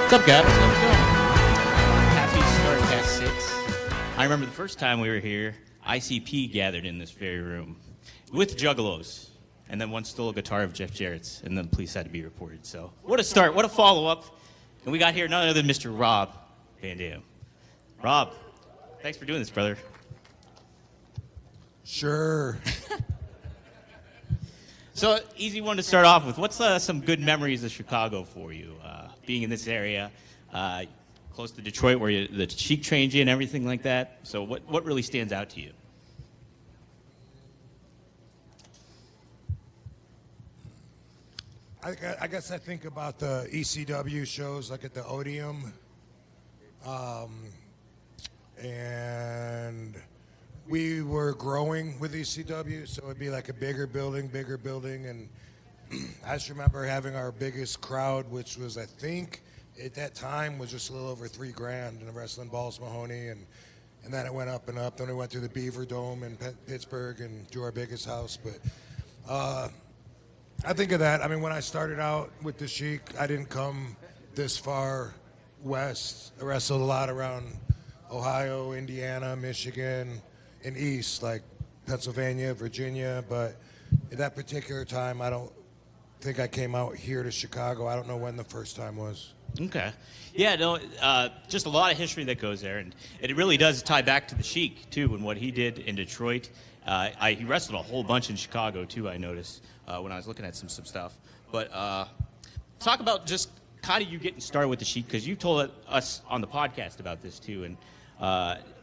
What's up, guys? How's it going? Happy Starrcast VI. I remember the first time we were here, ICP gathered in this very room with Juggalos, and then one stole a guitar of Jeff Jarrett's, and then the police had to be reported. So, what a start, what a follow-up. And we got here none other than Mr. Rob Van Dam. Rob, thanks for doing this, brother. Sure. So, easy one to start off with. What's some good memories of Chicago for you? Being in this area, close to Detroit, where the Chic trained you and everything like that. So, what really stands out to you? I guess I think about the ECW shows, like at the Odeum, and we were growing with ECW, so it'd be like a bigger building, and I just remember having our biggest crowd, which was, I think, at that time was just a little over $3,000 in the Wrestling Balls Mahoney, and then it went up and up. Then we went through the Beaver Dome in Pittsburgh and drew our biggest house. But I think of that. I mean, when I started out with the Chic, I didn't come this far west. I wrestled a lot around Ohio, Indiana, Michigan, and east, like Pennsylvania, Virginia. But at that particular time, I don't think I came out here to Chicago. I don't know when the first time was. Okay. Yeah, no, just a lot of history that goes there, and it really does tie back to the Sheik, too, and what he did in Detroit. He wrestled a whole bunch in Chicago, too, I noticed, when I was looking at some stuff. But talk about just kind of you getting started with the Sheik, because you told us on the podcast about this, too, and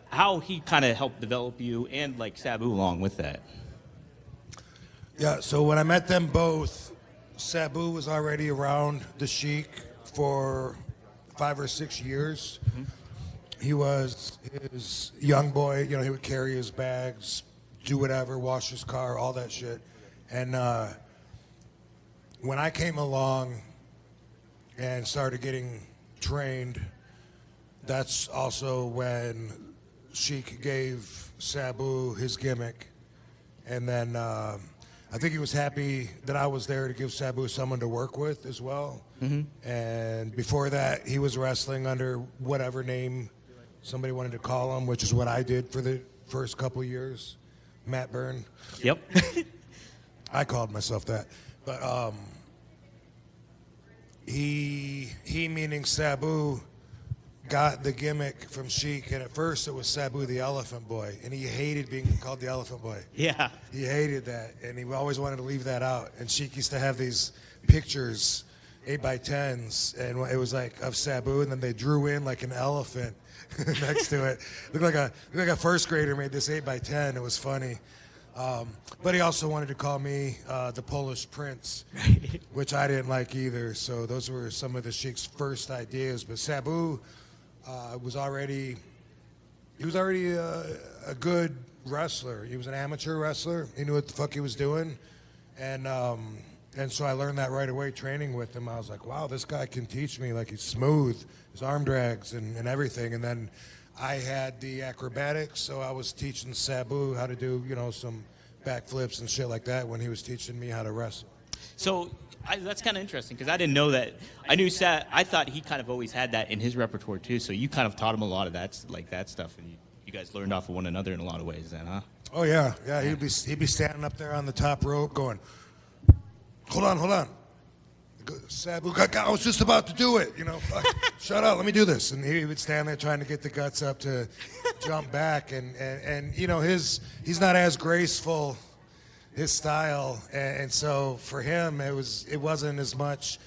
how he kind of helped develop you and, like, Sabu along with that. Yeah, so when I met them both, Sabu was already around the Sheik for 5 or 6 years. Mm-hmm. He was his young boy, you know, he would carry his bags, do whatever, wash his car, all that shit. And when I came along and started getting trained, that's also when Sheik gave Sabu his gimmick. And then I think he was happy that I was there to give Sabu someone to work with as well. Mm-hmm. And before that, he was wrestling under whatever name somebody wanted to call him, which is what I did for the first couple years. Matt Byrne. Yep. I called myself that. But he meaning Sabu, got the gimmick from Sheik, and at first it was Sabu the Elephant Boy, and he hated being called the Elephant Boy. Yeah. He hated that, and he always wanted to leave that out. And Sheik used to have these pictures, 8x10s, and it was like of Sabu, and then they drew in like an elephant next to it. Looked like a first grader made this 8x10. It was funny. But he also wanted to call me the Polish Prince, which I didn't like either. So those were some of the Sheik's first ideas. But Sabu was already a good wrestler. He was an amateur wrestler. He knew what the fuck he was doing, and so I learned that right away training with him. I was like, wow, this guy can teach me. Like, he's smooth, his arm drags and everything. And then I had the acrobatics, so I was teaching Sabu how to do, you know, some backflips and shit like that when he was teaching me how to wrestle. So that's kind of interesting, because I didn't know that. I thought he kind of always had that in his repertoire too. So you kind of taught him a lot of that, like that stuff, and you guys learned off of one another in a lot of ways, then, huh? Oh yeah. He'd be standing up there on the top rope, going, "Hold on." Sabu, I was just about to do it, you know. Shut up, let me do this. And he would stand there trying to get the guts up to jump back, and you know, he's not as graceful, his style, and so for him it wasn't as much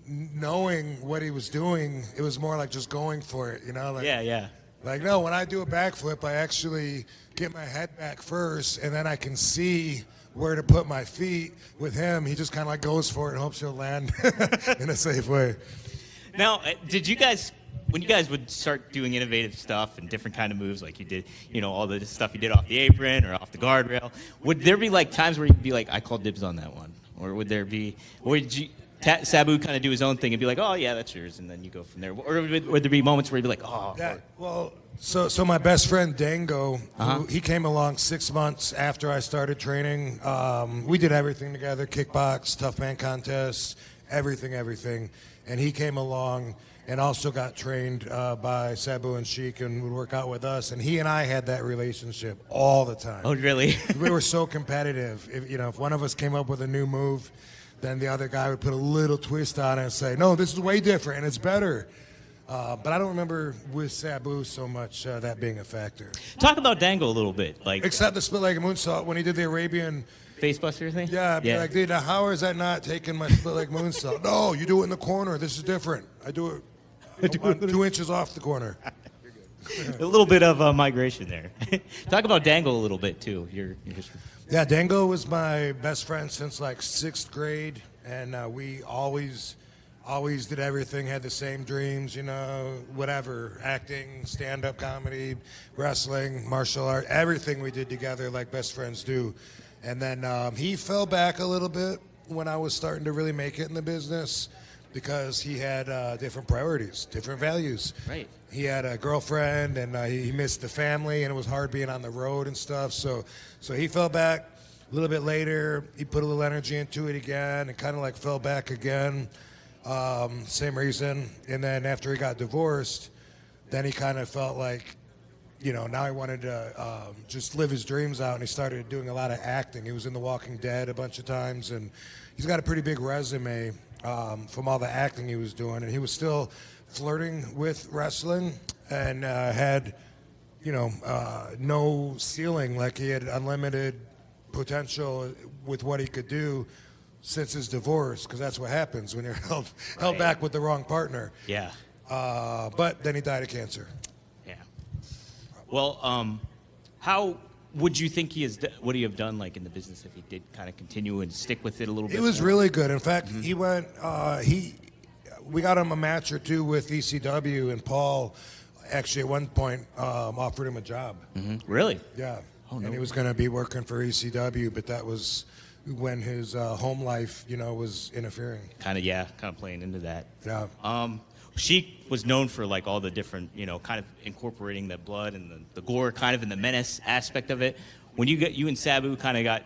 knowing what he was doing. It was more like just going for it, you know. Like, yeah. Like, no, when I do a backflip, I actually get my head back first, and then I can see where to put my feet. With him, he just kind of like goes for it and hopes he'll land in a safe way. Now, did you guys, when you guys would start doing innovative stuff and different kind of moves, like you did, you know, all the stuff you did off the apron or off the guardrail, would there be like times where you'd be like, I called dibs on that one? Or would there be, or would Sabu kind of do his own thing and be like, oh yeah, that's yours, and then you go from there? Or would there be moments where you'd be like, oh. Yeah, well, so my best friend Dango, he came along 6 months after I started training. We did everything together: kickbox, tough man contests, everything. And he came along and also got trained by Sabu and Sheik and would work out with us. And he and I had that relationship all the time. Oh, really? We were so competitive. If one of us came up with a new move, then the other guy would put a little twist on it and say, no, this is way different and it's better. But I don't remember with Sabu so much that being a factor. Talk about Dango a little bit, Except the split-legged moonsault when he did the Arabian facebuster thing. Yeah, I'd be like, dude, now how is that not taking my split-legged moonsault? No, you do it in the corner. This is different. I do it 2 inches off the corner. A little bit of migration there. Talk about Dango a little bit too. Your history. Yeah, Dango was my best friend since like 6th grade, and we always did everything, had the same dreams, whatever, acting, stand-up comedy, wrestling, martial art, everything we did together like best friends do. And then he fell back a little bit when I was starting to really make it in the business because he had different priorities, different values. Right. He had a girlfriend, and he missed the family, and it was hard being on the road and stuff. So he fell back. A little bit later, he put a little energy into it again and kind of like fell back again. Same reason. And then after he got divorced, then he kind of felt like, now he wanted to just live his dreams out, and he started doing a lot of acting. He was in The Walking Dead a bunch of times, and he's got a pretty big resume from all the acting he was doing. And he was still flirting with wrestling and had, no ceiling. Like he had unlimited potential with what he could do since his divorce, because that's what happens when you're held back with the wrong partner. Yeah. But then he died of cancer. Yeah. Well, how would you think would he have done like in the business if he did kind of continue and stick with it a little bit? It was more? really good. In fact, he went. We got him a match or two with ECW, and Paul actually at one point offered him a job. Mm-hmm. Really? Yeah. Oh, no. And he was going to be working for ECW, but that was when his home life, was interfering. Kind of playing into that. Yeah. Sheik was known for like all the different, kind of incorporating the blood and the gore, kind of in the menace aspect of it. When you and Sabu kind of got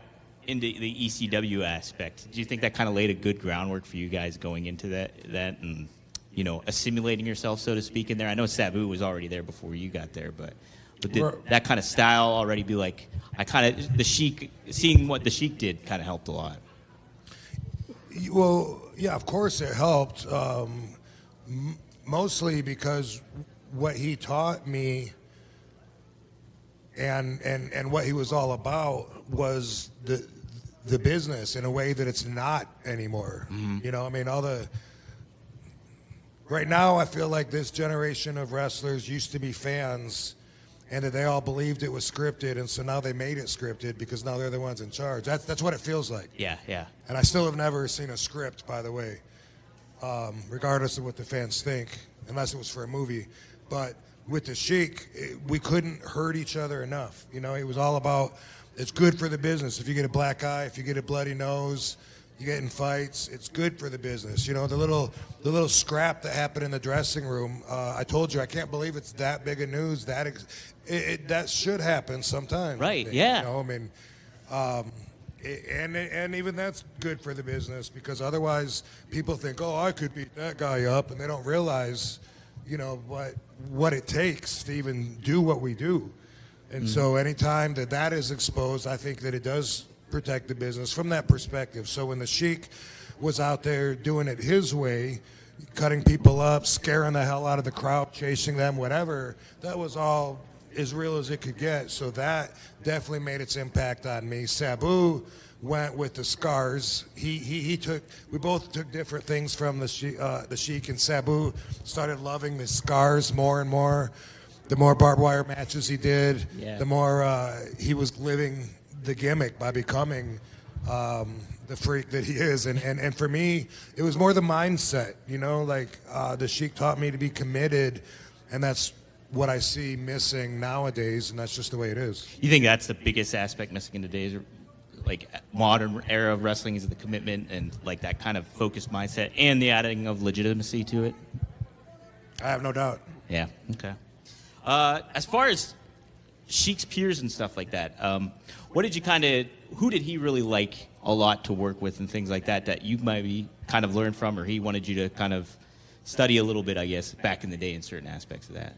into the ECW aspect, do you think that kind of laid a good groundwork for you guys going into that and assimilating yourself, so to speak, in there? I know Sabu was already there before you got there, but did that kind of style already be like, the Sheik, seeing what the Sheik did kind of helped a lot? Well, yeah, of course it helped. Mostly because what he taught me and what he was all about was the business in a way that it's not anymore. Mm-hmm. Right now I feel like this generation of wrestlers used to be fans, and that they all believed it was scripted, and so now they made it scripted because now they're the ones in charge. That's what it feels like. Yeah. And I still have never seen a script, by the way, regardless of what the fans think, unless it was for a movie. But with the Sheik, we couldn't hurt each other enough. It was all about, it's good for the business. If you get a black eye, if you get a bloody nose, you get in fights, it's good for the business. The little scrap that happened in the dressing room, I told you, I can't believe it's that big of news. That should happen sometime. Right, yeah. And even that's good for the business, because otherwise people think, oh, I could beat that guy up, and they don't realize, what it takes to even do what we do. And so anytime that is exposed, I think that it does protect the business from that perspective. So when the Sheik was out there doing it his way, cutting people up, scaring the hell out of the crowd, chasing them, whatever, that was all as real as it could get. So that definitely made its impact on me. Sabu went with the scars. We both took different things from the Sheik, and Sabu started loving the scars more and more. The more barbed wire matches he did, the more he was living the gimmick by becoming the freak that he is. And for me, it was more the mindset, the Sheik taught me to be committed, and that's what I see missing nowadays, and that's just the way it is. You think that's the biggest aspect missing in today's modern era of wrestling, is the commitment and like that kind of focused mindset and the adding of legitimacy to it? I have no doubt. Yeah, okay. As far as Sheik's peers and stuff like that, what did you kind of who did he really like a lot to work with and things like that that you maybe kind of learned from, or he wanted you to kind of study a little bit, I guess, back in the day in certain aspects of that?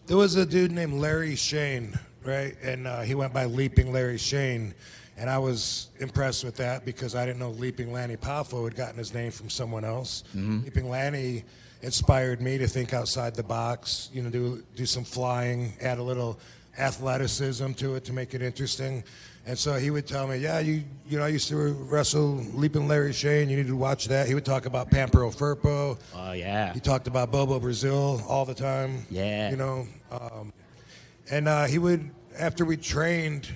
There was a dude named Larry Shane, right? And he went by Leaping Larry Shane. And I was impressed with that because I didn't know Leaping Lanny Poffo had gotten his name from someone else. Mm-hmm. Leaping Lanny inspired me to think outside the box, do some flying, add a little athleticism to it to make it interesting. And so he would tell me, yeah, I used to wrestle Leaping Larry Shane. You need to watch that. He would talk about Pampero Firpo. Oh, yeah. He talked about Bobo Brazil all the time. Yeah. And he would, after we trained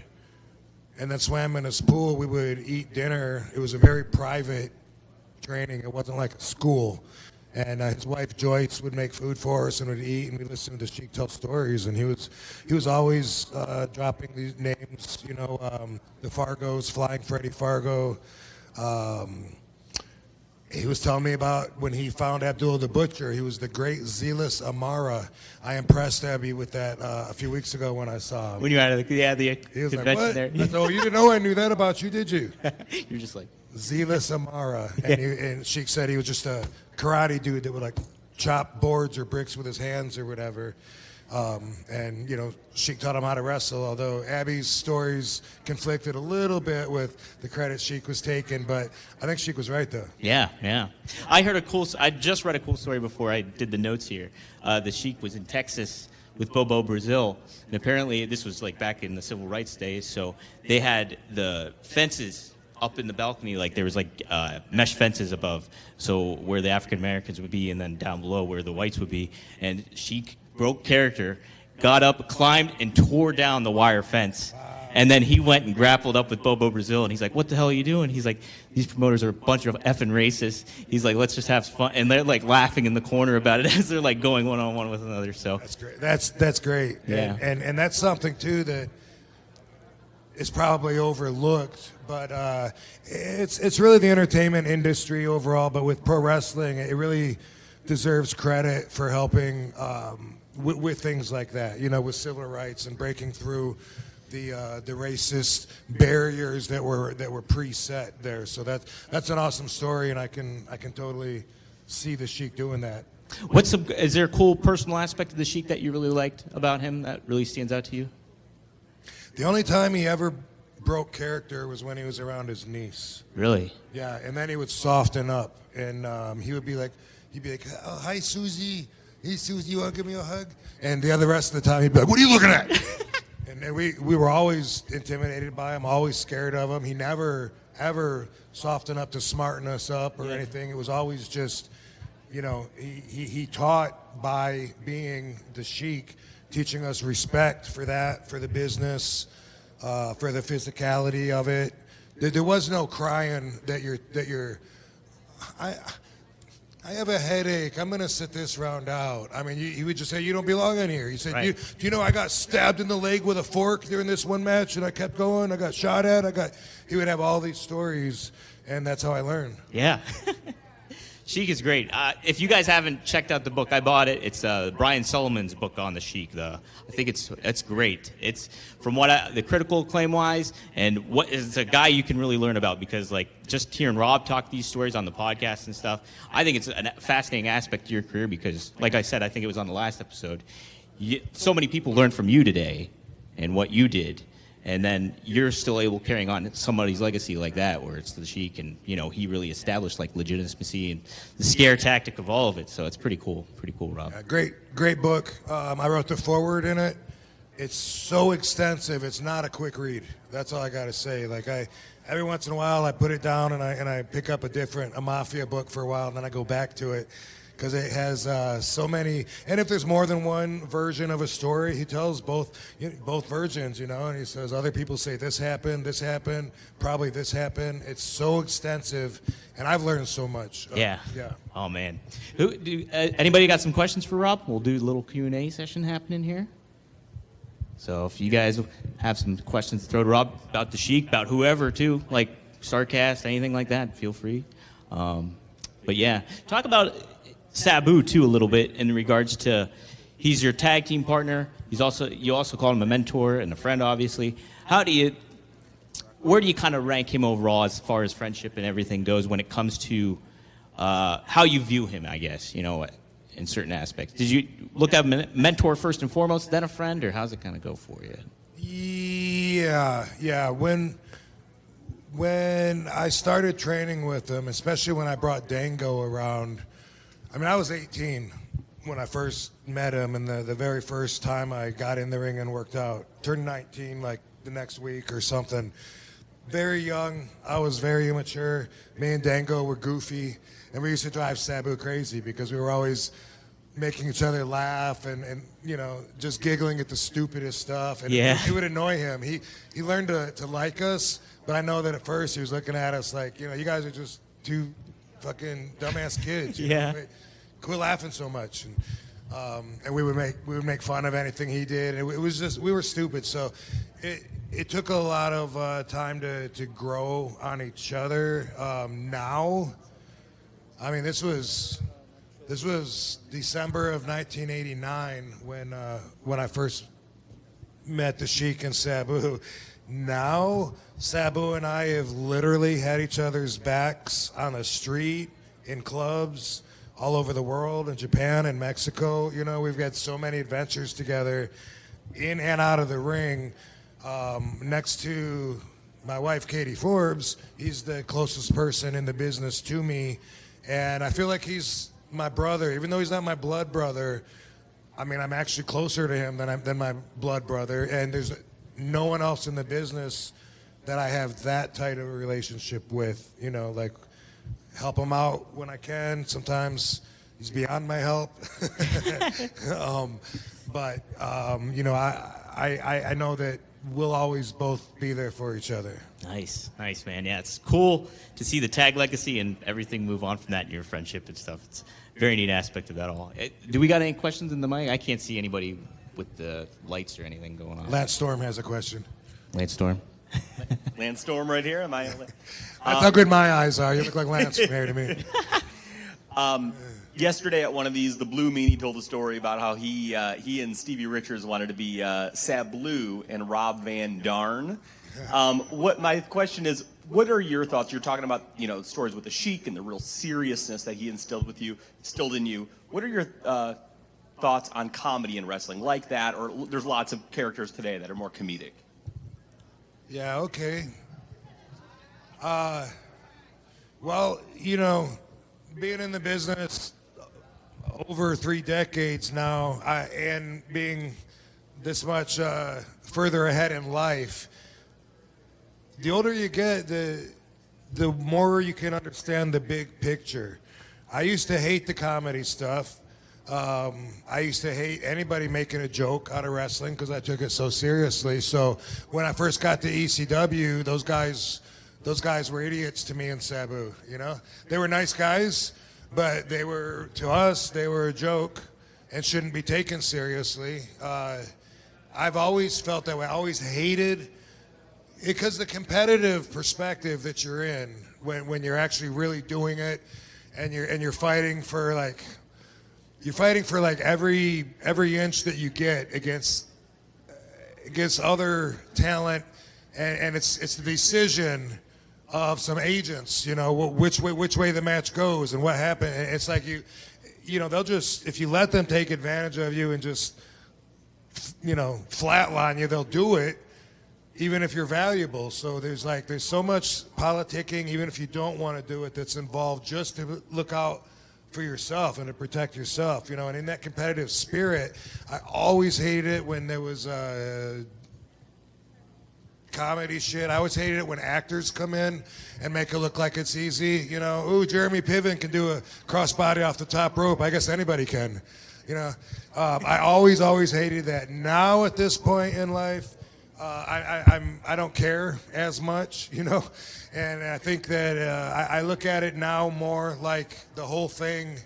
and then swam in his pool, we would eat dinner. It was a very private training. It wasn't like a school. And his wife Joyce would make food for us and would eat, and we'd listen to Sheik tell stories. And he was always dropping these names, the Fargos, Flying Freddie Fargo. He was telling me about when he found Abdullah the Butcher. He was the great Zealous Amara. I impressed Abby with that a few weeks ago when I saw him. When you were at the he was convention like, what? there. I said, oh, you didn't know I knew that about you, did you? You're just like... Zealous Amara. And Sheik said he was just a karate dude that would like chop boards or bricks with his hands or whatever. And Sheik taught him how to wrestle, although Abby's stories conflicted a little bit with the credit Sheik was taking, but I think Sheik was right, though. Yeah. I just read a cool story before I did the notes here. The Sheik was in Texas with Bobo Brazil, and apparently this was like back in the civil rights days, so they had the fences up in the balcony, like there was like mesh fences above, so where the African Americans would be, and then down below where the whites would be. And Sheik broke character, got up, climbed, and tore down the wire fence. And then he went and grappled up with Bobo Brazil, and he's like, "What the hell are you doing?" He's like, "These promoters are a bunch of effing racists." He's like, "Let's just have fun," and they're like laughing in the corner about it as they're like going one on one with another. So that's great. That's great. Yeah. And that's something too that is probably overlooked, but it's really the entertainment industry overall. But with pro wrestling, it really deserves credit for helping with things like that. With civil rights and breaking through the racist barriers that were preset there. So that's an awesome story, and I can totally see the Sheik doing that. Is there a cool personal aspect of the Sheik that you really liked about him that really stands out to you? The only time he ever broke character was when he was around his niece. Really? Yeah, and then he would soften up, and he would be like, oh, hi, Susie. Hey, Susie, you want to give me a hug? And the rest of the time, he'd be like, what are you looking at? And we were always intimidated by him, always scared of him. He never, ever softened up to smarten us up or anything. It was always just, he taught by being the Sheik, teaching us respect for that, for the business, for the physicality of it. There was no crying that you're. I have a headache. I'm going to sit this round out. I mean, he would just say, you don't belong in here. He said, right. Do you know I got stabbed in the leg with a fork during this one match, and I kept going. I got shot at. He would have all these stories, and that's how I learned. Yeah. Sheik is great. If you guys haven't checked out the book, I bought it. It's Brian Sullivan's book on the Sheik. I think it's great. It's from the critical acclaim wise, and it's a guy you can really learn about, because like just hearing Rob talk these stories on the podcast and stuff, I think it's a fascinating aspect to your career, because like I said, I think it was on the last episode, so many people learned from you today and what you did. And then you're still able carrying on somebody's legacy like that, where it's the Sheik, and he really established like legitimacy and the scare tactic of all of it. So it's pretty cool, Rob. Great book. I wrote the foreword in it. It's so extensive. It's not a quick read. That's all I got to say. Like every once in a while, I put it down and I pick up a mafia book for a while, and then I go back to it, because it has so many. And if there's more than one version of a story, he tells both versions, and he says other people say this happened, probably this happened. It's so extensive, and I've learned so much. Yeah. Yeah. Oh man. Anybody got some questions for Rob? We'll do a little Q&A session happening here. So if you guys have some questions to throw to Rob about the Sheik, about whoever too, like Starrcast, anything like that, feel free. But yeah, talk about Sabu too a little bit in regards to, he's your tag team partner. You also call him a mentor and a friend, obviously. How do you where do you kind of rank him overall as far as friendship and everything goes when it comes to how you view him, I guess, in certain aspects? Did you look at a mentor first and foremost, then a friend, or how's it kind of go for you? Yeah. When I started training with him, especially when I brought Dango around, I was 18 when I first met him, and the very first time I got in the ring and worked out. Turned 19 like the next week or something. Very young. I was very immature. Me and Dango were goofy, and we used to drive Sabu crazy because we were always making each other laugh and just giggling at the stupidest stuff. And it would annoy him. He learned to like us, but I know that at first he was looking at us like, you guys are just two fucking dumbass kids. Quit laughing so much. And we would make fun of anything he did. It was just, we were stupid. So it took a lot of time to grow on each other. Now, this was December of 1989 when I first met the Sheik and Sabu. Now, Sabu and I have literally had each other's backs on the street, in clubs, all over the world, in Japan and Mexico. We've had so many adventures together, in and out of the ring. Next to my wife, Katie Forbes, he's the closest person in the business to me. And I feel like he's my brother, even though he's not my blood brother. I'm actually closer to him than my blood brother. And there's no one else in the business that I have that tight of a relationship with. Like, help him out when I can. Sometimes he's beyond my help. But I know that we'll always both be there for each other. Nice, man. Yeah, it's cool to see the tag legacy and everything move on from that in your friendship and stuff. It's a very neat aspect of that all. Do we got any questions in the mic? I can't see anybody with the lights or anything going on. Lance Storm has a question. Lance Storm. Lance Storm right here. That's how good my eyes are. You look like Lance from here to me. Yesterday at one of these, the Blue Meanie told a story about how he and Stevie Richards wanted to be Sab Blue and Rob Van Darn. What my question is, what are your thoughts? You're talking about stories with the Sheik and the real seriousness that he instilled in you. What are your thoughts on comedy in wrestling like that? Or there's lots of characters today that are more comedic. Yeah. Okay. Well, being in the business over 3 decades now, and being this much further ahead in life, the older you get, the more you can understand the big picture. I used to hate the comedy stuff. I used to hate anybody making a joke out of wrestling because I took it so seriously. So when I first got to ECW, those guys were idiots to me and Sabu. They were nice guys, but they were a joke and shouldn't be taken seriously. I've always felt that way. I always hated it because the competitive perspective that you're in when you're actually really doing it, and you're fighting for every inch that you get against other talent, and it's the decision of some agents, which way the match goes and what happened. And it's like they'll just, if you let them take advantage of you and just flatline you, they'll do it even if you're valuable. So there's so much politicking, even if you don't want to do it, that's involved just to look out for yourself and to protect yourself, and in that competitive spirit, I always hated it when there was comedy shit. I always hated it when actors come in and make it look like it's easy. Ooh, Jeremy Piven can do a crossbody off the top rope. I guess anybody can. I always hated that. Now at this point in life, I don't care as much, and I think that I look at it now more like the whole thing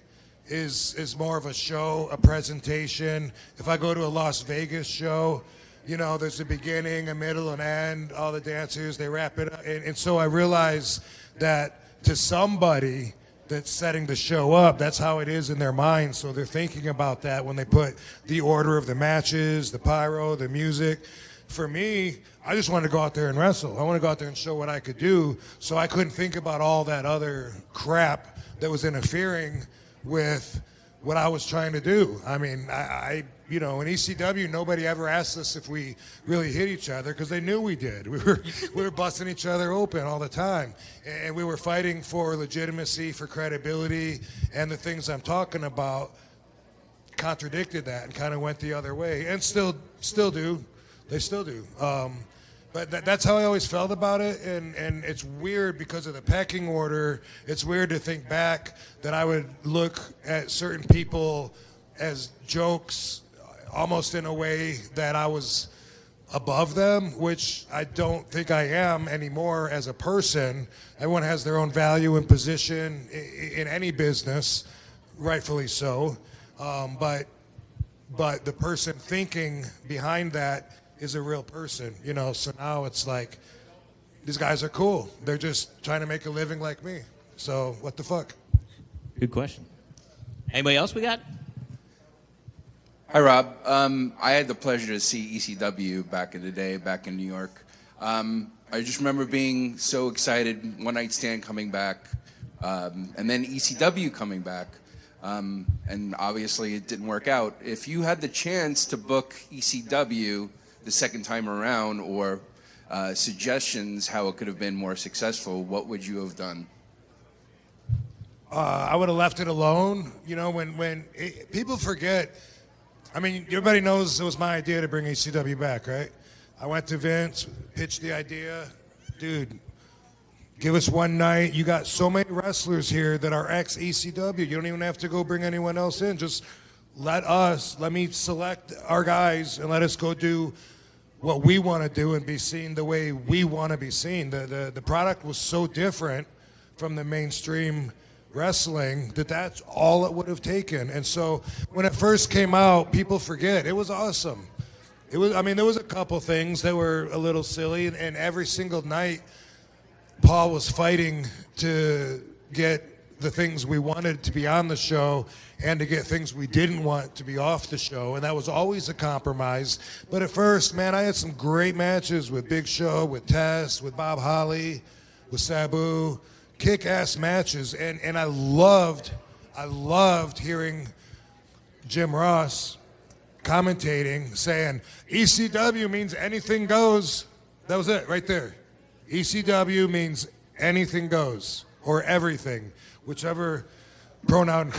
is more of a show, a presentation. If I go to a Las Vegas show, there's a beginning, a middle, an end, all the dancers, they wrap it up. And so I realize that to somebody that's setting the show up, that's how it is in their mind. So they're thinking about that when they put the order of the matches, the pyro, the music. for me, I just wanted to go out there and wrestle. I want to go out there and show what I could do. So I couldn't think about all that other crap that was interfering with what I was trying to do. I mean, I in ECW, nobody ever asked us if we really hit each other because they knew we did. We were busting each other open all the time, and we were fighting for legitimacy, for credibility, and the things I'm talking about contradicted that and kind of went the other way, and still do. They still do. But that's how I always felt about it, and it's weird because of the pecking order. It's weird to think back that I would look at certain people as jokes, almost in a way that I was above them, which I don't think I am anymore as a person. Everyone has their own value and position in any business, rightfully so. But the person thinking behind that is a real person, so now it's like, these guys are cool. They're just trying to make a living like me. So what the fuck? Good question. Anybody else we got? Hi, Rob. I had the pleasure to see ECW back in the day, back in New York. I just remember being so excited, One Night Stand coming back, and then ECW coming back. And obviously it didn't work out. If you had the chance to book ECW the second time around, or suggestions how it could have been more successful, what would you have done? I would have left it alone. When people forget, I mean, everybody knows it was my idea to bring ECW back, right? I went to Vince, pitched the idea. Dude, give us one night. You got so many wrestlers here that are ex-ECW. You don't even have to go bring anyone else in. Just let me select our guys and let us go do what we want to do and be seen the way we want to be seen. The product was so different from the mainstream wrestling that's all it would have taken. And so when it first came out, people forget. It was awesome. There was a couple things that were a little silly, and every single night Paul was fighting to get the things we wanted to be on the show and to get things we didn't want to be off the show, and that was always a compromise. But at first, man, I had some great matches with Big Show, with Tess, with Bob Holly, with Sabu, kick-ass matches, and I loved hearing Jim Ross commentating, saying, ECW means anything goes. That was it, right there. ECW means anything goes, or everything, whichever pronoun,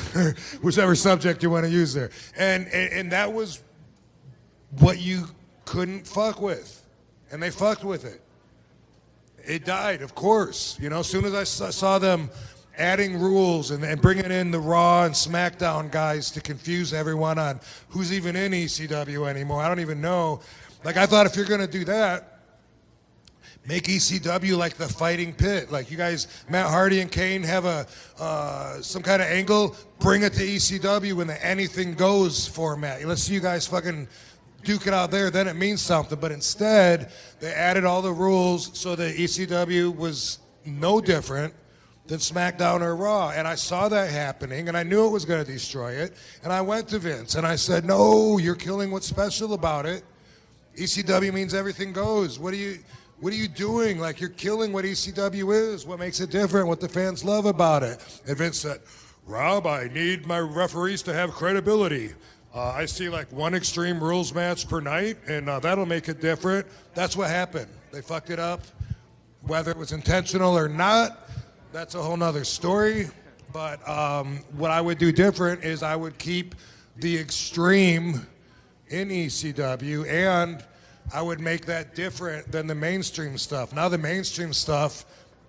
whichever subject you want to use there. And that was what you couldn't fuck with. And they fucked with it. It died, of course. As soon as I saw them adding rules and bringing in the Raw and SmackDown guys to confuse everyone on who's even in ECW anymore, I don't even know. Like, I thought if you're going to do that, make ECW like the Fighting Pit. Like, you guys, Matt Hardy and Kane have some kind of angle, bring it to ECW in the anything goes format. Let's see you guys fucking duke it out there, then it means something. But instead, they added all the rules so that ECW was no different than SmackDown or Raw. And I saw that happening, and I knew it was going to destroy it. And I went to Vince, and I said, no, you're killing what's special about it. ECW means everything goes. What are you doing? Like, you're killing what ECW is, what makes it different, what the fans love about it. And Vince said, Rob, I need my referees to have credibility. I see like one Extreme Rules match per night, and that'll make it different. That's what happened. They fucked it up. Whether it was intentional or not, that's a whole nother story. But what I would do different is I would keep the Extreme in ECW, and I would make that different than the mainstream stuff. Now the mainstream stuff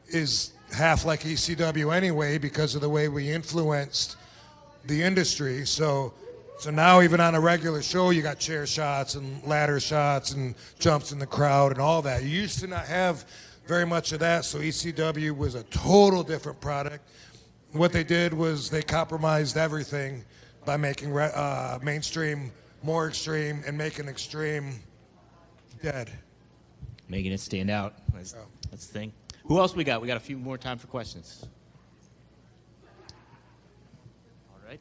is half like ECW anyway because of the way we influenced the industry. So now even on a regular show, you got chair shots and ladder shots and jumps in the crowd and all that. You used to not have very much of that, so ECW was a total different product. What they did was they compromised everything by making mainstream more extreme and making extreme dead. Making it stand out. That's the thing. Who else we got? We got a few more time for questions. All right.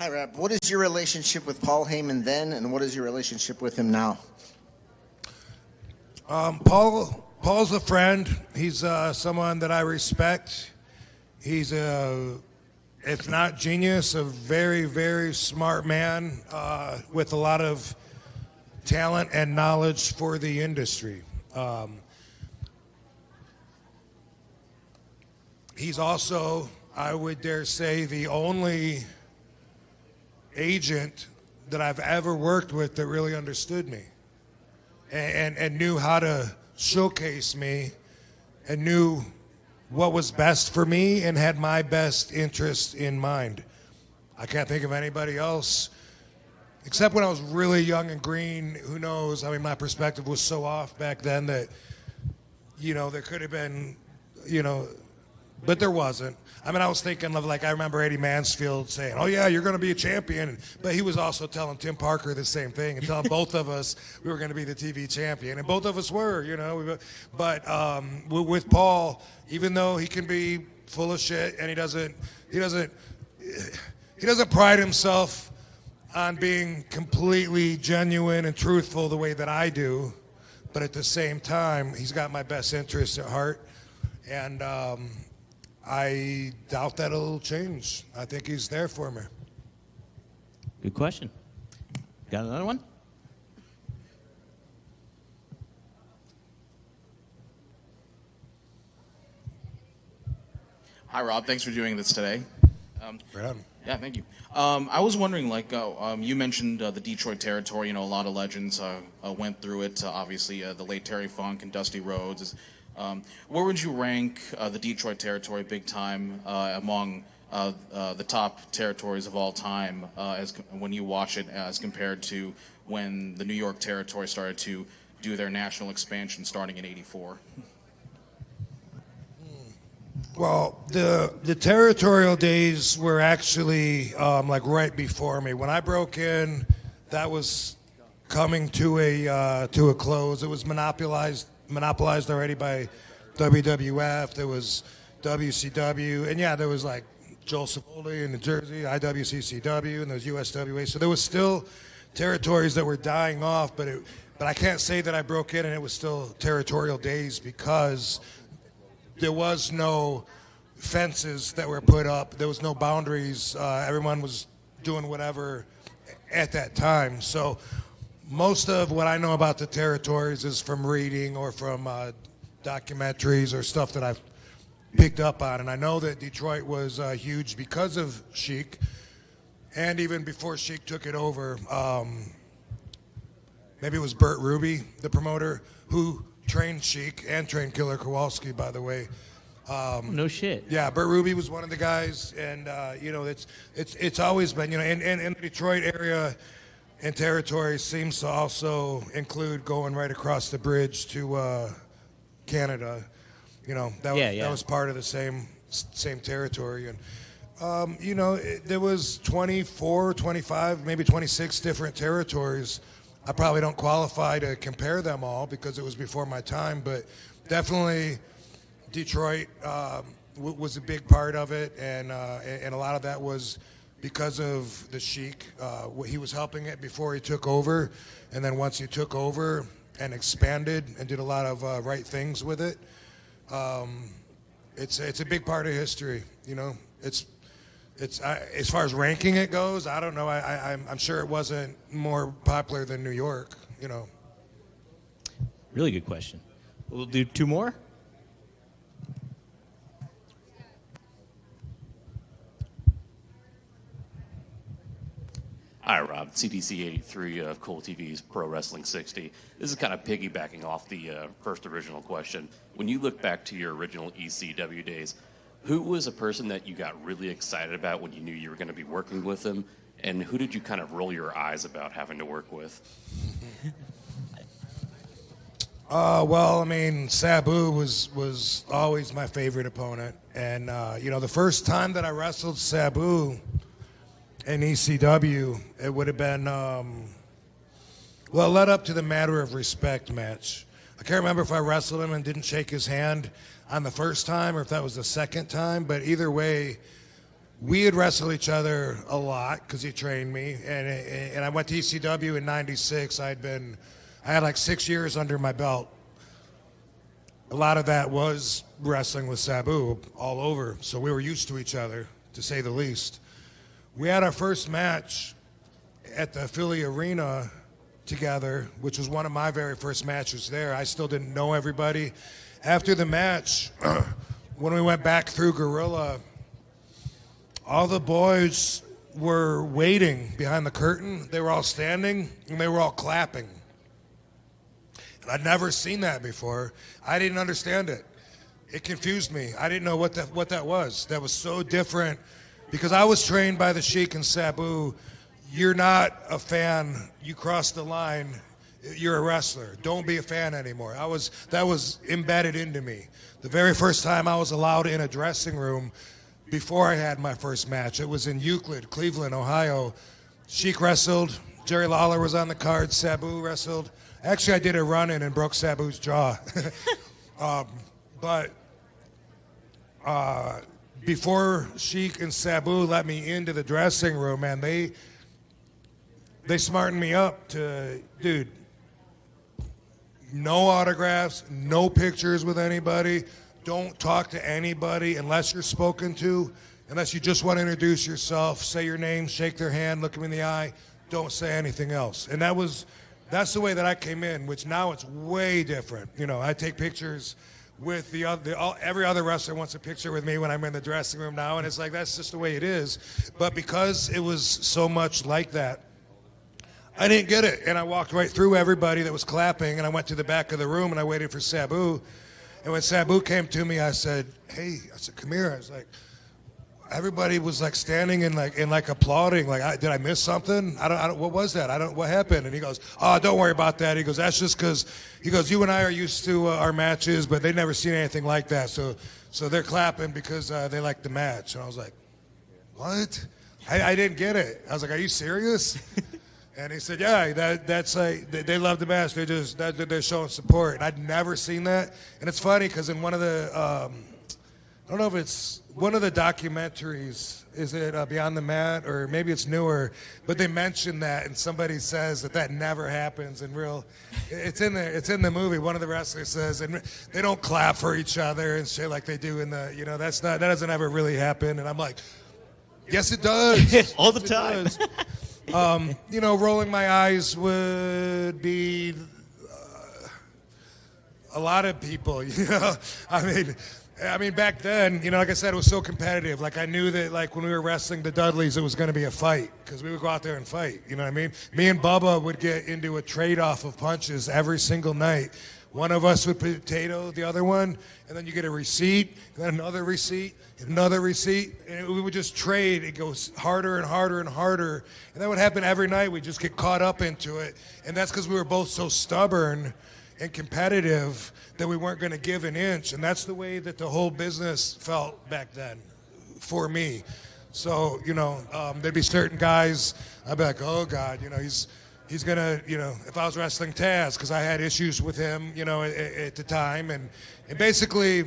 Hi, Rob. What is your relationship with Paul Heyman then, and what is your relationship with him now? Paul's a friend. He's someone that I respect. He's if not genius, a very, very smart man with a lot of talent and knowledge for the industry. He's also, I would dare say, the only agent that I've ever worked with that really understood me and knew how to showcase me and knew what was best for me and had my best interest in mind. I can't think of anybody else, except when I was really young and green. Who knows? I mean, my perspective was so off back then that, there could have been, but there wasn't. I mean, I was thinking of, I remember Eddie Mansfield saying, "Oh yeah, you're going to be a champion," but he was also telling Tim Parker the same thing and telling both of us we were going to be the TV champion, and both of us were, But with Paul, even though he can be full of shit and he doesn't pride himself on being completely genuine and truthful the way that I do, but at the same time, he's got my best interests at heart, and I doubt that it'll change. I think he's there for me. Good question. Got another one? Hi, Rob. Thanks for doing this today. Right on. Yeah, thank you. I was wondering, you mentioned the Detroit territory. A lot of legends went through it. Obviously, the late Terry Funk and Dusty Rhodes. Where would you rank the Detroit territory big time among the top territories of all time when you watch it as compared to when the New York territory started to do their national expansion starting in '84? Well, the territorial days were actually right before me. When I broke in, that was coming to a close. It was monopolized already by WWF. There was WCW, and there was Joel Savoldi in New Jersey, IWCCW, and there was USWA. So there was still territories that were dying off, but I can't say that I broke in and it was still territorial days because there was no fences that were put up. There was no boundaries. Everyone was doing whatever at that time. So most of what I know about the territories is from reading or from documentaries or stuff that I've picked up on. And I know that Detroit was huge because of Sheik, and even before Sheik took it over, maybe it was Burt Ruby, the promoter, who trained Sheik and trained Killer Kowalski, by the way. No shit. Yeah, Burt Ruby was one of the guys, and it's always been, and the Detroit area and territory seems to also include going right across the bridge to Canada. That was part of the same territory, and there was 24, 25, maybe 26 different territories. I probably don't qualify to compare them all because it was before my time, but definitely Detroit was a big part of it, and a lot of that was because of the Sheik. He was helping it before he took over, and then once he took over and expanded and did a lot of right things with it, it's a big part of history. It's as far as ranking it goes, I don't know. I'm sure it wasn't more popular than New York. Really good question. We'll do two more. Hi, Rob. CTC 83 of Cool TV's Pro Wrestling 60. This is kind of piggybacking off the first original question. When you look back to your original ECW days, who was a person that you got really excited about when you knew you were going to be working with them? And who did you kind of roll your eyes about having to work with? Sabu was always my favorite opponent. And, the first time that I wrestled Sabu in ECW, it would have been, it led up to the Matter of Respect match. I can't remember if I wrestled him and didn't shake his hand on the first time or if that was the second time, but either way, we had wrestled each other a lot because he trained me, and I went to ECW in '96. I had like 6 years under my belt. A lot of that was wrestling with Sabu all over, so we were used to each other, to say the least. We had our first match at the Philly Arena together, which was one of my very first matches there. I still didn't know everybody. After the match, when we went back through Gorilla, all the boys were waiting behind the curtain. They were all standing, and they were all clapping. And I'd never seen that before. I didn't understand it. It confused me. I didn't know what that was. That was so different, because I was trained by the Sheik and Sabu. You're not a fan. You cross the line. You're a wrestler. Don't be a fan anymore. That was embedded into me. The very first time I was allowed in a dressing room before I had my first match, it was in Euclid, Cleveland, Ohio. Sheik wrestled. Jerry Lawler was on the card. Sabu wrestled. Actually, I did a run-in and broke Sabu's jaw. But before Sheik and Sabu let me into the dressing room, man, they smartened me up to, dude, no autographs, no pictures with anybody. Don't talk to anybody unless you're spoken to, unless you just want to introduce yourself, say your name, shake their hand, look them in the eye. Don't say anything else. And that's the way that I came in, which now it's way different. You know, I take pictures with every other wrestler wants a picture with me when I'm in the dressing room now, and it's like, that's just the way it is. But because it was so much like that, I didn't get it, and I walked right through everybody that was clapping, and I went to the back of the room, and I waited for Sabu. And when Sabu came to me, I said, "Hey," I said, "Come here." I was like, everybody was like standing and like applauding. Like, did I miss something? I don't. What was that? What happened? And he goes, "Oh, don't worry about that." He goes, "That's just because," he goes, "you and I are used to our matches, but they've never seen anything like that. So they're clapping because they like the match." And I was like, "What?" I didn't get it. I was like, "Are you serious?" And he said, "Yeah, that's like they love the match. They're showing support." And I'd never seen that. And it's funny because in one of the I don't know if it's one of the documentaries, is it Beyond the Mat, or maybe it's newer, but they mention that, and somebody says that never happens in real. It's in there. It's in the movie. One of the wrestlers says, and they don't clap for each other and shit like they do in the. You know, that doesn't ever really happen. And I'm like, yes, it does. All the time. You know, rolling my eyes would be a lot of people. You know, I mean, back then, you know, like I said, it was so competitive. Like, I knew that, like, when we were wrestling the Dudleys, it was going to be a fight, because we would go out there and fight. You know what I mean? Me and Bubba would get into a trade-off of punches every single night. One of us would potato the other one, and then you get a receipt, and then another receipt, and another receipt, and we would just trade. It goes harder and harder and harder, and that would happen every night. We'd just get caught up into it, and that's because we were both so stubborn and competitive that we weren't going to give an inch, and that's the way that the whole business felt back then for me. So, you know, there'd be certain guys, I'd be like, oh, God, you know, he's going to, you know, if I was wrestling Taz, because I had issues with him, you know, at the time, and basically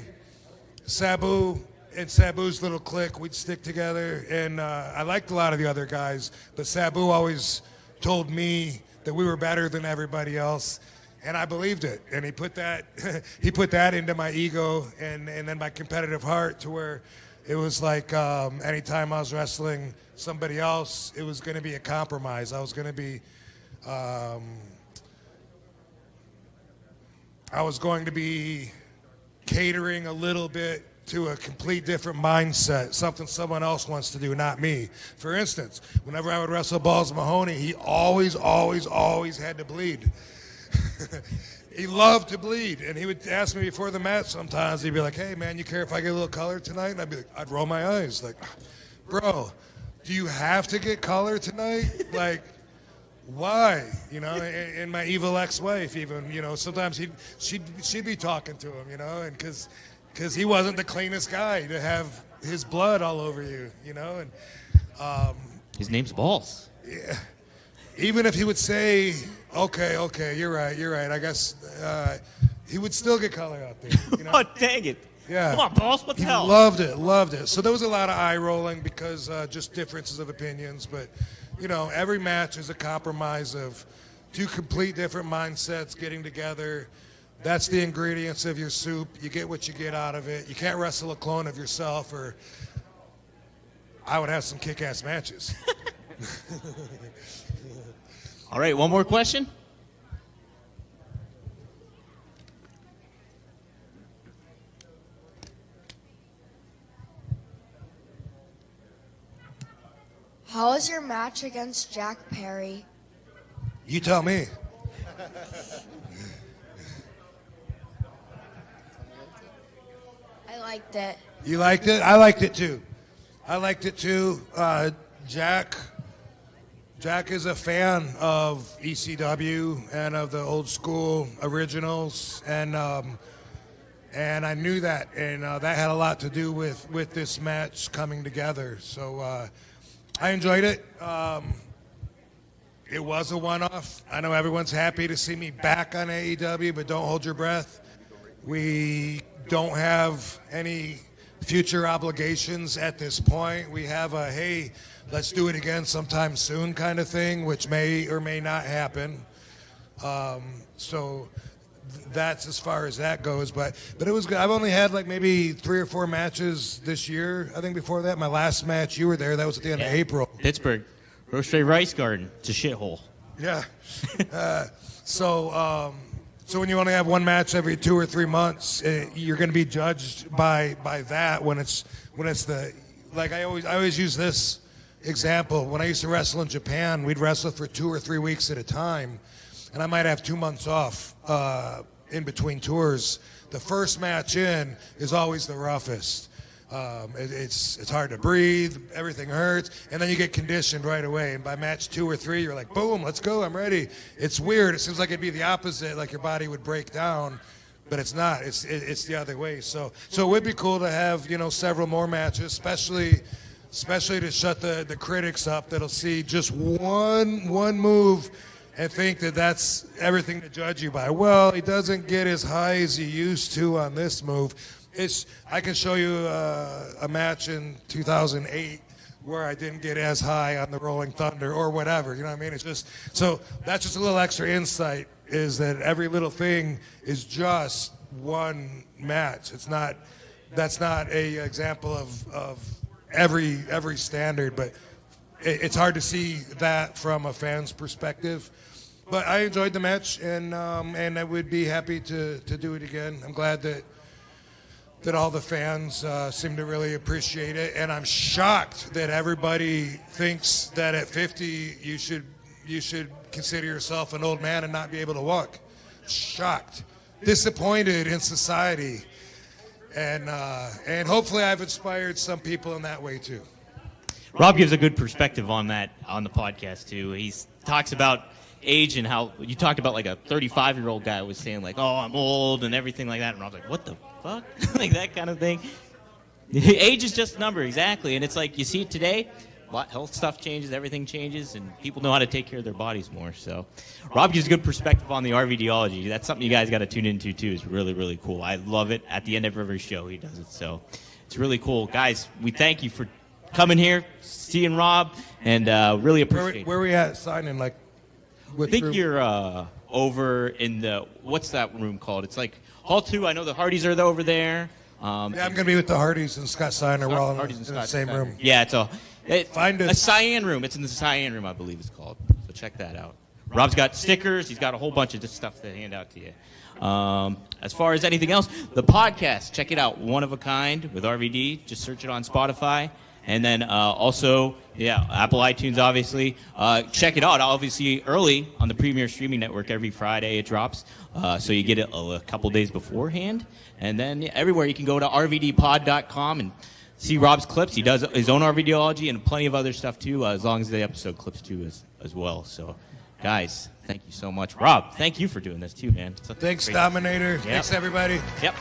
Sabu and Sabu's little clique, we'd stick together, and I liked a lot of the other guys, but Sabu always told me that we were better than everybody else. And I believed it, and he put that into my ego and then my competitive heart, to where it was like anytime I was wrestling somebody else, it was going to be a compromise. I was going to be catering a little bit to a complete different mindset, something someone else wants to do, not me. For instance, whenever I would wrestle Balls Mahoney, he always had to bleed. He loved to bleed, and he would ask me before the match sometimes. He'd be like, "Hey, man, you care if I get a little color tonight?" And I'd be like, I'd roll my eyes like, "Bro, do you have to get color tonight? Like, why?" You know, and my evil ex-wife even, you know, sometimes she'd be talking to him, you know, and because he wasn't the cleanest guy to have his blood all over you, you know, and His name's Balls. yeah. Even if he would say, okay, you're right, I guess he would still get color out there. You know? Oh, dang it. Yeah. Come on, boss. What the He hell? loved it. So there was a lot of eye rolling because just differences of opinions. But, every match is a compromise of two complete different mindsets getting together. That's the ingredients of your soup. You get what you get out of it. You can't wrestle a clone of yourself, or I would have some kick-ass matches. All right, one more question. How was your match against Jack Perry? You tell me. I liked it. You liked it? I liked it too. Jack is a fan of ECW and of the old school originals, and I knew that, and that had a lot to do with this match coming together. So I enjoyed it. It was a one-off. I know everyone's happy to see me back on AEW, but don't hold your breath. We don't have any future obligations at this point. We have a, hey, let's do it again sometime soon kind of thing, which may or may not happen. So that's as far as that goes. But it was good. I've only had like maybe 3 or 4 matches this year. I think before that, my last match, you were there. That was at the end of April. Pittsburgh. Roche Rice Garden. It's a shithole. Yeah. So when you only have one match every 2 or 3 months, you're going to be judged by that when it's the, like I always use this example. When I used to wrestle in Japan, we'd wrestle for 2 or 3 weeks at a time, and I might have 2 months off in between tours. The first match in is always the roughest. It's hard to breathe, everything hurts, and then you get conditioned right away. And by match 2 or 3, you're like, boom, let's go, I'm ready. It's weird. It seems like it'd be the opposite, like your body would break down, but it's not. It's the other way. So it would be cool to have several more matches, especially to shut the critics up that'll see just one move and think that that's everything to judge you by. Well, he doesn't get as high as he used to on this move. I can show you a match in 2008 where I didn't get as high on the Rolling Thunder or whatever. You know what I mean? It's just so that's just a little extra insight. Is that every little thing is just one match? That's not a example of every standard, but it's hard to see that from a fan's perspective. But I enjoyed the match, and I would be happy to do it again. I'm glad that all the fans seem to really appreciate it, and I'm shocked that everybody thinks that at 50 you should consider yourself an old man and not be able to walk. Shocked, disappointed in society, and hopefully I've inspired some people in that way too. Rob gives a good perspective on that on the podcast too. He talks about age and how you talked about like a 35-year-old guy was saying like, oh, I'm old and everything like that, and Rob's like, what the fuck? Like that kind of thing. Age is just a number, exactly. And it's like you see it today, health stuff changes, everything changes, and people know how to take care of their bodies more. So Rob gives a good perspective on the RVDology. That's something you guys got to tune into too. It's really, really cool. I love it. At the end of every show he does it. So it's really cool. Guys, we thank you for coming here, seeing Rob, and really appreciate it. Where we at signing? Like, I think you're over in the, what's that room called? It's like Hall 2. I know the Hardys are over there. Yeah, I'm going to be with the Hardys and Scott Steiner. We're all in the same room. Yeah, it's Find a us. cyan room. It's in the cyan room, I believe it's called. So check that out. Rob's got stickers. He's got a whole bunch of stuff to hand out to you. As far as anything else, the podcast, check it out. One of a Kind with RVD. Just search it on Spotify. And then also, Apple iTunes, obviously. Check it out, obviously, early on the Premier Streaming Network. Every Friday it drops. So you get it a couple days beforehand. And then everywhere you can go to rvdpod.com and see Rob's clips. He does his own RVDology and plenty of other stuff, too, as long as the episode clips, too, as well. So, guys, thank you so much. Rob, thank you for doing this, too, man. Thanks, Dominator. Yep. Thanks, everybody. Yep.